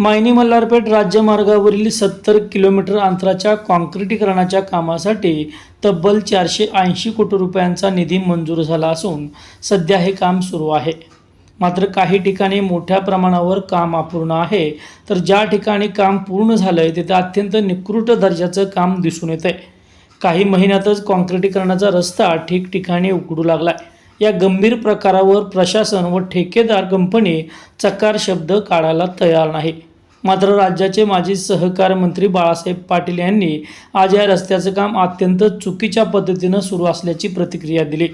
Mayani Malharpeth राज्यमार्गावरील 70 kilometre अंतराच्या काँक्रिटीकरणाच्या कामासाठी तब्बल 480 कोटी रुपयांचा निधी मंजूर झाला असून सध्या हे काम सुरू आहे. मात्र काही ठिकाणी मोठ्या प्रमाणावर काम अपूर्ण आहे, तर ज्या ठिकाणी काम पूर्ण झालंय तिथे अत्यंत निकृष्ट दर्जाचं काम दिसून येतंय. काही महिन्यातच काँक्रिटीकरणाचा रस्ता ठिकठिकाणी उकडू लागलाय. या गंभीर प्रकारावर प्रशासन व ठेकेदार कंपनी चकार शब्द काढायला तयार नाही. मात्र राज्याचे माजी सहकार मंत्री बाळासाहेब पाटील यांनी आज या रस्त्याचं काम अत्यंत चुकीच्या पद्धतीनं सुरू असल्याची प्रतिक्रिया दिली.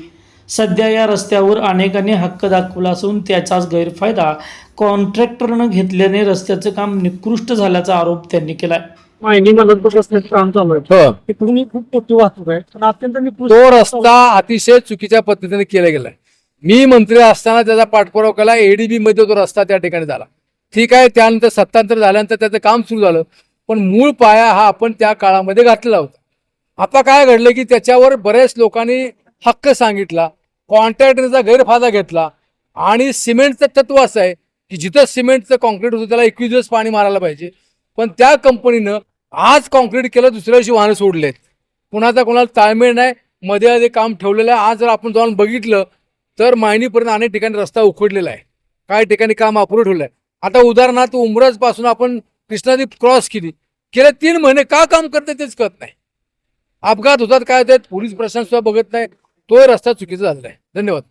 सध्या या रस्त्यावर अनेकांनी हक्क दाखवला असून त्याचाच गैरफायदा कॉन्ट्रॅक्टरनं घेतल्याने रस्त्याचं काम निकृष्ट झाल्याचा आरोप त्यांनी केलाय. मायनी मल्हारपेठ रस्त्याचं काम चालू आहे. हो. तिकडून खूप मोठी वाहतूक आहे, पण अत्यंत निकृष्ट तो रस्ता अतिशय चुकीच्या पद्धतीने केला गेलाय. मी मंत्री असताना त्याचा पाठपुरावा केला. एडीबी मध्ये तो रस्ता त्या ठिकाणी झाला. ठीक आहे, त्यानंतर सत्तांतर झाल्यानंतर त्याचं काम सुरू झालं, पण मूळ पाया हा आपण त्या काळामध्ये घातलेला होता. आता काय घडलं की त्याच्यावर बऱ्याच लोकांनी हक्क सांगितला, कॉन्ट्रॅक्टरचा गैरफायदा घेतला आणि सिमेंटचं तत्व असं आहे की जिथं सिमेंटचं कॉन्क्रीट होतं त्याला 21 दिवस पाणी मारायला पाहिजे, पण त्या कंपनीनं आज कॉन्क्रीट केलं, दुसऱ्या दिवशी वाहनं सोडलेत. कुणाचा कोणाला ताळमेळ नाही, मध्ये काम ठेवलेलं आहे. आज जर आपण जाऊन बघितलं तर मायनीपर्यंत अनेक ठिकाणी रस्ता उखडलेला आहे, काही ठिकाणी काम अपुरं ठेवलं आहे. आता उदाहरणार्थ उमरज पासून आपण कृष्णादी क्रॉस केली, गेले 3 महिने का काम करते तेच कळत नाही. अपघात होतात, काय होतात, पोलीस प्रशासन सुद्धा बघत नाही. तो रस्ता चुकीचा झालेला आहे. धन्यवाद.